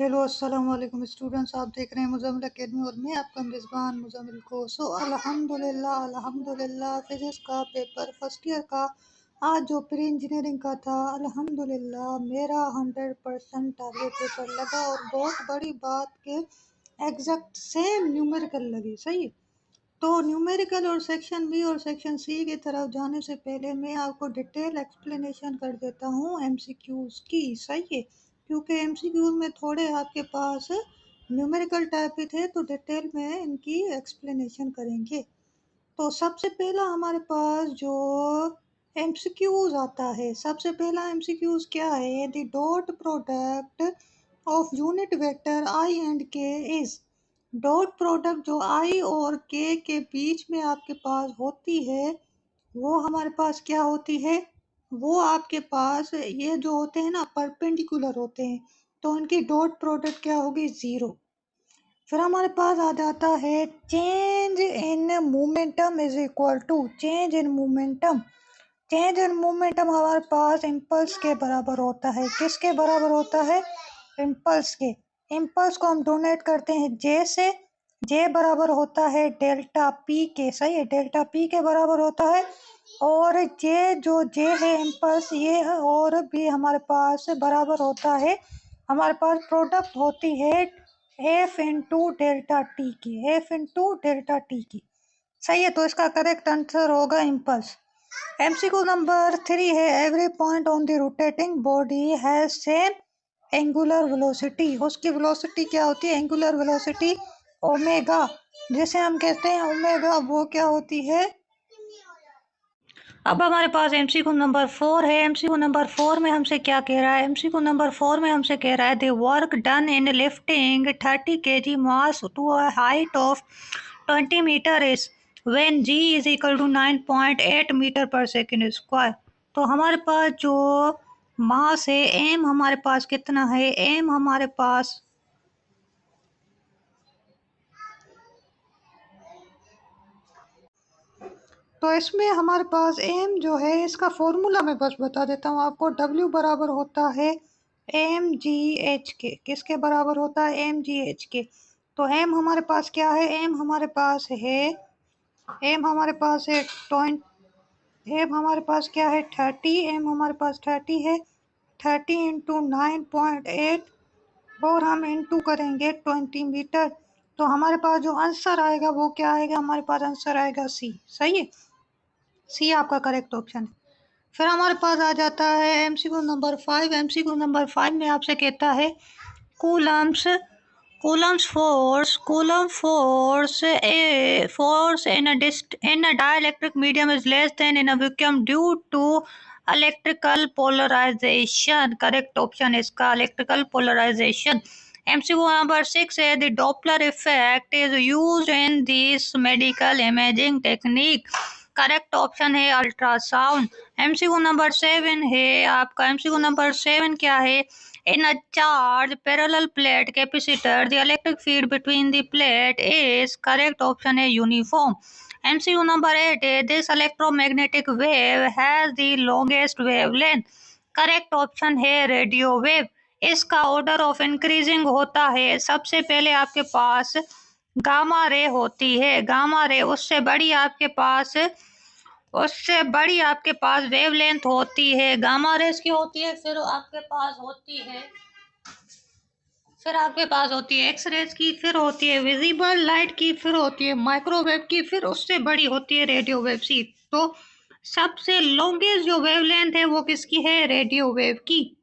Hello अस्सलाम वालेकुम students, आप देख रहे हैं मुज़म्मिल एकेडमी और मैं आपका मेज़बान मुज़म्मिल को। अल्हम्दुलिल्लाह फिज़िक्स का पेपर फर्स्ट ईयर का आज जो प्री इंजीनियरिंग का था, अल्हम्दुलिल्लाह मेरा 100% टारगेट पेपर लगा और बहुत बड़ी बात के एग्जैक्ट सेम न्यूमेरिकल लगी। सही है। तो न्यूमेरिकल और सेक्शन बी और सेक्शन सी की तरफ जाने से पहले मैं आपको डिटेल एक्सप्लेनेशन कर देता हूँ एमसीक्यूज की। सही है, क्योंकि एमसीक्यूज में थोड़े आपके पास न्यूमेरिकल टाइप के थे, तो डिटेल में इनकी एक्सप्लेनेशन करेंगे। तो सबसे पहला हमारे पास जो एमसीक्यूज आता है, सबसे पहला एमसीक्यूज क्या है? The dot product of unit vector I and के इज। डॉट प्रोडक्ट जो आई और के बीच में आपके पास होती है, वो हमारे पास क्या होती है? वो आपके पास ये जो होते हैं ना, परपेंडिकुलर होते हैं, तो उनकी डॉट प्रोडक्ट क्या होगी? ज़ीरो। फिर हमारे पास आ जाता है change in momentum is equal to change in momentum. Change in momentum हमारे पास इम्पल्स के बराबर होता है। किसके बराबर होता है? इम्पल्स के। इम्पल्स को हम डोनेट करते हैं जे से। जे बराबर होता है डेल्टा पी के। सही है, डेल्टा पी के बराबर होता है। और जे जो जे है इम्पल्स, ये और भी हमारे पास बराबर होता है, हमारे पास प्रोडक्ट होती है एफ इंटू डेल्टा टी की। एफ इंटू डेल्टा टी की। सही है, तो इसका करेक्ट आंसर होगा इम्पल्स। एमसीक्यू नंबर 3 है, every point on the rotating body has same angular velocity. उसकी वेलोसिटी क्या होती है? एंगुलर वेलोसिटी ओमेगा, जिसे हम कहते हैं ओमेगा, वो क्या होती है? अब हमारे पास एमसीक्यू नंबर 4 है। एमसीक्यू नंबर 4 में हमसे क्या कह रहा है? एमसीक्यू नंबर 4 में हमसे कह रहा है the work done in lifting 30 kg mass to a height of 20 metre is when g is equal to 9.8 metre per second square. तो हमारे पास जो मास है, एम हमारे पास कितना है? एम हमारे पास तो इसमें हमारे पास एम जो है, इसका फॉर्मूला मैं बस बता देता हूँ आपको। डब्ल्यू बराबर होता है एम जी एच के। किसके बराबर होता है? एम जी एच के। तो एम हमारे पास क्या है? एम हमारे पास है, एम हमारे पास है एम हमारे पास क्या है? 30। एम हमारे पास 30 है। 30 इंटू 9.8 और हम इंटू करेंगे 20 मीटर। तो हमारे पास जो आंसर आएगा वो क्या आएगा? हमारे पास आंसर आएगा सी। सही है, सी आपका करेक्ट ऑप्शन है। फिर हमारे पास आ जाता है एमसीक्यू नंबर 5। एमसीक्यू नंबर 5 में आपसे कहता है Coulomb's Coulomb force in a dielectric medium is less than in a vacuum due to electrical polarisation. Correct option इसका इलेक्ट्रिकल पोलराइजेशन। एमसीक्यू नंबर 6 है the Doppler effect is used in this medical imaging technique. Correct option है ultrasound. MCQ number 7 है आपका। MCQ number 7 क्या है? In a charged parallel plate capacitor, the electric field between the plate is correct option है uniform. MCQ number 8 है this electromagnetic wave has the longest wavelength. Correct option है radio wave. इसका order of increasing होता है, सबसे पहले आपके पास gamma ray होती है, गामा रे उससे बड़ी आपके पास वेवलेंथ होती है, गामा रेस की होती है। फिर आपके पास होती है एक्स रेज की, फिर होती है विजिबल लाइट की, फिर होती है माइक्रोवेव की, फिर उससे बड़ी होती है रेडियो वेव सी। तो सबसे लॉन्गेस्ट जो वेवलेंथ है वो किसकी है? रेडियो वेव की।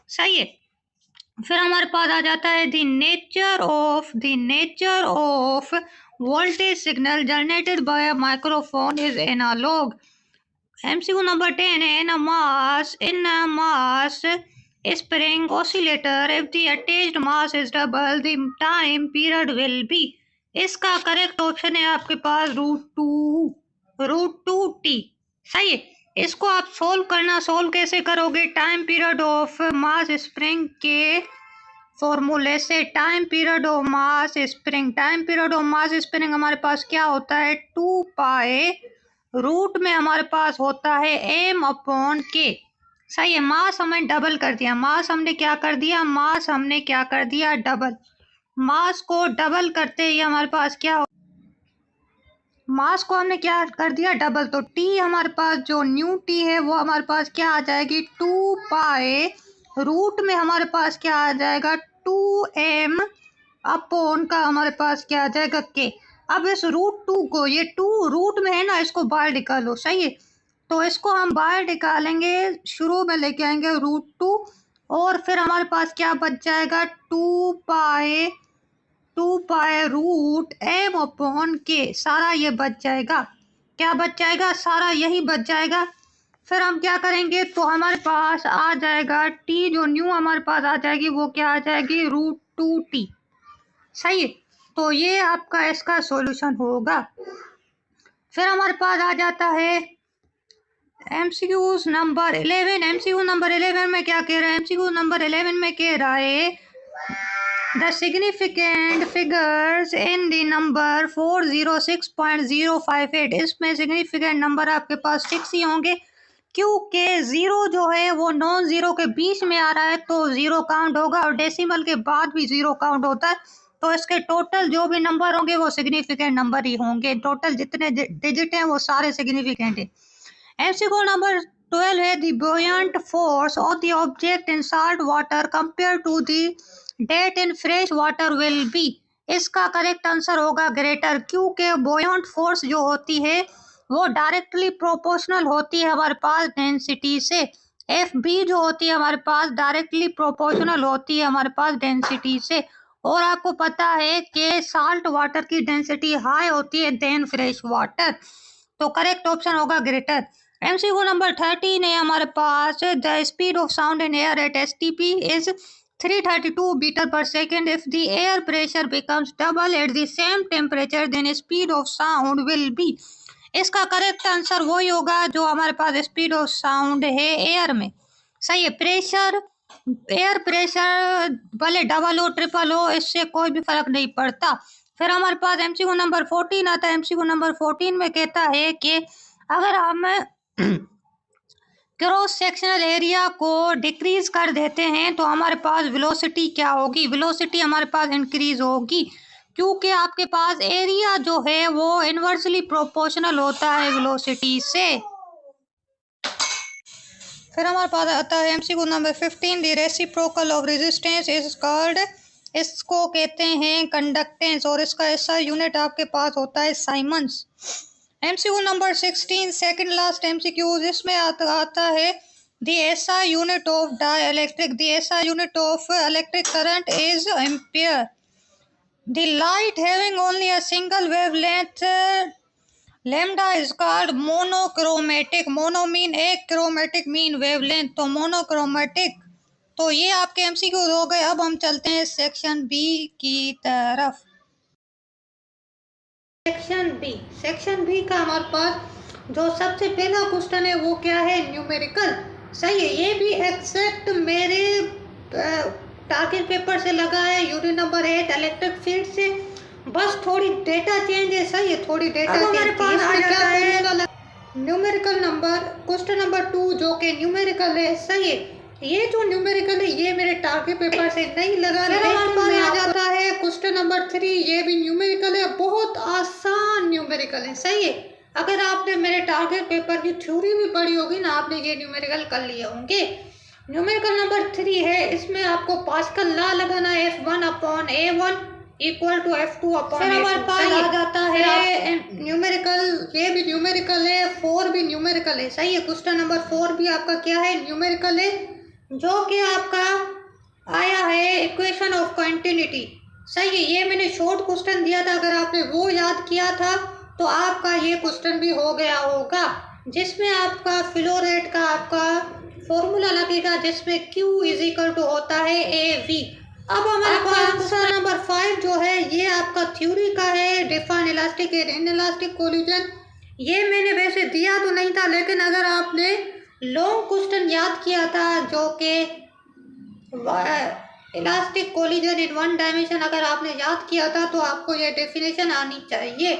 सही है। फिर हमारे पास आ जाता है the nature of voltage signal generated by microphone is analogue. MCQ number 10 है in a mass spring oscillator if the attached mass is double the time period will be। इसका करेक्ट ऑप्शन है आपके पास रूट टू टी। सही है। इसको आप solve कैसे करोगे? Time period of mass spring के फॉर्मूले से। Time period of mass spring हमारे पास क्या होता है? 2 पाए रूट में हमारे पास होता है एम अपॉन के। सही है, मास हमने डबल कर दिया। मास हमने क्या कर दिया? मास हमने क्या कर दिया? डबल। मास को डबल करते ही हमारे पास क्या हो, मास को हमने क्या कर दिया? डबल। तो टी हमारे पास जो न्यू टी है वो हमारे पास क्या आ जाएगी? 2 पाई रूट में हमारे पास क्या आ जाएगा? 2m अपॉन का हमारे पास क्या आ जाएगा? के। अब इस रूट 2 को, ये 2 रूट में है ना, इसको बाहर निकालो। सही है, तो इसको हम बाहर निकालेंगे, शुरू में लेके आएंगे √2 और फिर हमारे पास क्या बच जाएगा? 2 पाई रूट एम अपॉन के। सारा ये बच जाएगा। क्या बच जाएगा? सारा यही बच जाएगा। फिर हम क्या करेंगे? तो हमारे पास आ जाएगा टी, जो न्यू हमारे पास आ जाएगी वो क्या आ जाएगी? √2t। सही है, तो ये आपका इसका सॉल्यूशन होगा। फिर हमारे पास आ जाता है एमसीक्यू नंबर 11। एमसीक्यू नंबर 11 में क्या कह रहा है? एमसीक्यू नंबर 11 में कह रहा है the significant figures in the number 406.058। इसमें सिग्निफिकेंट नंबर आपके पास 6 ही होंगे, क्योंकि 0 जो है वो नॉन जीरो के बीच में आ रहा है तो 0 काउंट होगा, और डेसिमल के बाद भी 0 काउंट होता है। तो इसके टोटल जो भी नंबर होंगे वो सिग्निफिकेंट नंबर ही होंगे। टोटल जितने डिजिट हैं वो सारे सिग्निफिकेंट हैं। MCQ number 12 है the buoyant force of the object in salt water compared to the that in fresh water will be। इसका करेक्ट आंसर होगा ग्रेटर, क्योंकि buoyant force जो होती है वो डायरेक्टली प्रोपोर्शनल होती है हमारे पास डेंसिटी से। FB जो होती है हमारे पास डायरेक्टली प्रोपोर्शनल होती है हमारे पास डेंसिटी से। और आपको पता है कि साल्ट वाटर की डेंसिटी हाई होती है देन फ्रेश वाटर, तो करेक्ट ऑप्शन होगा ग्रेटर। MCQ नंबर 13 है हमारे पास the speed of sound in air at STP is 332 metre per second if the air pressure becomes double at the same temperature then speed of sound will be. इसका correct answer वही होगा जो हमारे पास speed of sound है air में। सही है, प्रेशर, एयर प्रेशर भले डबल हो ट्रिपल हो, इससे कोई भी फर्क नहीं पड़ता। फिर हमारे पास MCQ नंबर 14 आता है। MCQ नंबर 14 में कहता है कि अगर हम क्रॉस सेक्शनल एरिया को डिक्रीज कर देते हैं तो हमारे पास वेलोसिटी क्या होगी? वेलोसिटी हमारे पास इंक्रीज होगी, क्योंकि आपके पास एरिया जो है वो इनवर्सली प्रोपोर्शनल होता है वेलोसिटी से। फिर हमारे पास आता है MCQ number 15 the reciprocal of resistance is called. इसको कहते हैं कंडक्टेंस, और इसका ऐसा यूनिट आपके पास होता है siemens. MCQ number 16 second last MCQ, इसमें आता है the SI unit of dielectric. The SI unit of electric current is ampere. The light having only a single wavelength lambda is called monochromatic. Mono mean एक, chromatic mean wavelength, तो monochromatic. तो ये आपके MCQ हो गए। अब हम चलते हैं सेक्शन बी की तरफ। सेक्शन बी का हमारे पास जो सबसे पहला क्वेश्चन है वो क्या है? न्यूमेरिकल। सही है, ये भी एग्जैक्ट मेरे टारगेट पेपर से लगा है, यूनिट नंबर 8 इलेक्ट्रिक फील्ड से, बस थोड़ी डेटा चेंज है। सही है, थोड़ी डेटा चेंज हमारे पास आ जाता है न्यूमेरिकल नंबर क्वेश्चन नंबर 2 जो कि न्यूमेरिकल है। सही है, ये जो न्यूमेरिकल है ये मेरे टारगेट पेपर से नहीं लगा। फिर हमारे पास आ जाता है क्वेश्चन नंबर 3, ये भी न्यूमेरिकल है, बहुत आसान न्यूमेरिकल है। सही है, अगर आपने मेरे टारगेट पेपर की थ्योरी भी पढ़ी होगी ना, आपने ये न्यूमेरिकल कर लिए होंगे। न्यूमेरिकल नंबर 3 है, इसमें आपको पास्कल लॉ लगाना है F1/A1 equal to F2 upon A2। हमारे पास आ जाता है न्यूमेरिकल, ये भी न्यूमेरिकल है, 4 भी न्यूमेरिकल है। सही है, क्वेश्चन नंबर 4 भी आपका क्या है? न्यूमेरिकल है, जो कि आपका आया है इक्वेशन ऑफ कंटिन्यूटी। सही है, ये मैंने शॉर्ट क्वेश्चन दिया था, अगर आपने वो याद किया था तो आपका ये क्वेश्चन भी हो गया होगा, जिसमें आपका फ्लो रेट का आपका फॉर्मूला लगेगा, जिसमें Q इज इक्वल टू होता है AV। अब हमारे पास क्वेश्चन नंबर 5 जो है ये आपका थ्योरी का है, define elastic and inelastic collision. ये मैंने वैसे दिया तो नहीं था, लेकिन अगर आपने लॉन्ग क्वेश्चन याद किया था जो कि elastic collision in one dimension, अगर आपने याद किया था तो आपको ये डेफिनेशन आनी चाहिए।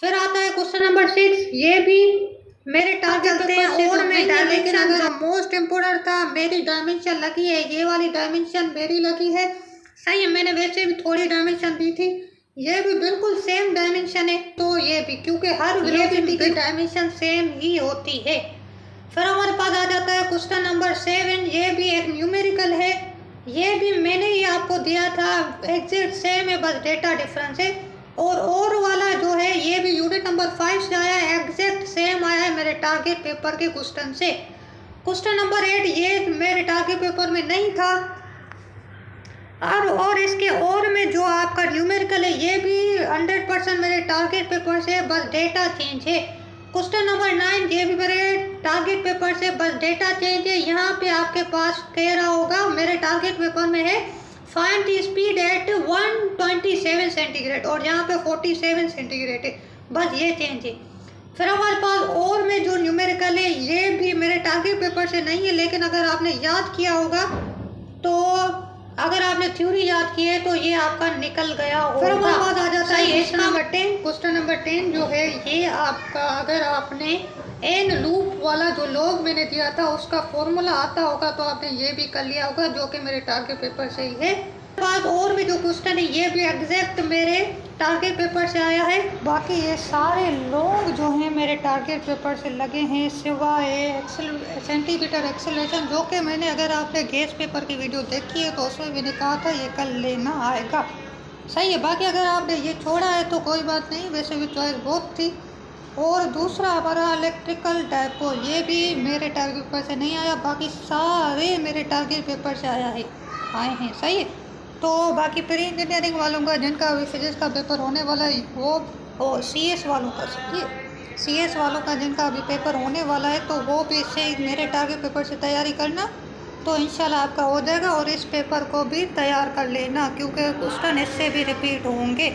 फिर आता है क्वेश्चन नंबर 6, ये भी मेरे टारगेट चलते हैं और में डायमेंशन जो मोस्ट इम्पोर्टेंट था, मेरी डायमेंशन लगी है, ये वाली डायमेंशन मेरी लगी है। सही है, मैंने वैसे भी थोड़ी डायमेंशन दी थी, ये भी बिल्कुल सेम डायमेंशन है, तो ये भी, क्योंकि हर वेलोसिटी की डायमेंशन सेम ही होती है। फिर हमारे पास आ जाता है क्वेश्चन नंबर 7, ये भी एक न्यूमेरिकल है, ये भी मैंने ही आपको दिया था, एग्जैक्ट सेम है, बस डेटा डिफरेंस है। और वाला जो है ये भी यूनिट नंबर 5 से आया है, एग्जैक्ट सेम आया है मेरे टारगेट पेपर के क्वेश्चन से। क्वेश्चन नंबर 8 ये मेरे टारगेट पेपर में नहीं था। और इसके और में जो आपका न्यूमेरिकल है ये भी 100% मेरे टारगेट पेपर से, बस डेटा चेंज है। क्वेश्चन नंबर 9 ये भी मेरे टारगेट पेपर से, बस डेटा चेंज है। यहाँ पे आपके पास कह रहा होगा मेरे टारगेट पेपर में है find the speed at 127 centigrade और यहाँ पे 47 सेंटीग्रेड है, बस ये चेंज है। फिर हमारे पास और में जो न्यूमेरिकल है ये भी मेरे टारगेट पेपर से नहीं है, लेकिन अगर आपने याद किया होगा तो, अगर आपने थ्योरी याद की है तो ये आपका निकल गया होगा। फिर हमारे पास आ जाता है क्वेश्चन नंबर 10। क्वेश्चन नंबर 10 जो है ये आपका, अगर आपने एन लूप वाला जो लॉग मैंने दिया था उसका फॉर्मूला आता होगा तो आपने ये भी कर लिया होगा, जो कि मेरे टारगेट पेपर से ही है। बाद और भी जो क्वेश्चन है ये भी एग्जैक्ट मेरे टारगेट पेपर से आया है। बाकी ये सारे लोग जो हैं मेरे टारगेट पेपर से लगे हैं, सिवाय सेंटीमीटर एक्सेलरेशन, जो कि मैंने, अगर आपने गैस पेपर की वीडियो देखी है तो उसमें मैंने कहा था ये कल लेना आएगा। सही है, बाकी अगर आपने ये छोड़ा है तो कोई बात नहीं, वैसे भी चॉइस बहुत थी। और दूसरा हमारा इलेक्ट्रिकल टाइपो, ये भी मेरे टारगेट पेपर से नहीं आया, बाकी सारे मेरे टारगेट पेपर से आए हैं। सही है, तो बाकी प्री इंजीनियरिंग वालों का जिनका अभी फिजिक्स का पेपर होने वाला है वो CS वालों का, CS वालों का जिनका अभी पेपर होने वाला है तो वो भी इससे मेरे टारगेट पेपर से तैयारी करना, तो इंशाल्लाह आपका हो जाएगा। और इस पेपर को भी तैयार कर लेना क्योंकि क्वेश्चन इससे भी रिपीट होंगे।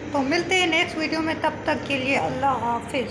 तो मिलते हैं नेक्स्ट वीडियो में, तब तक के लिए अल्लाह हाफिज़।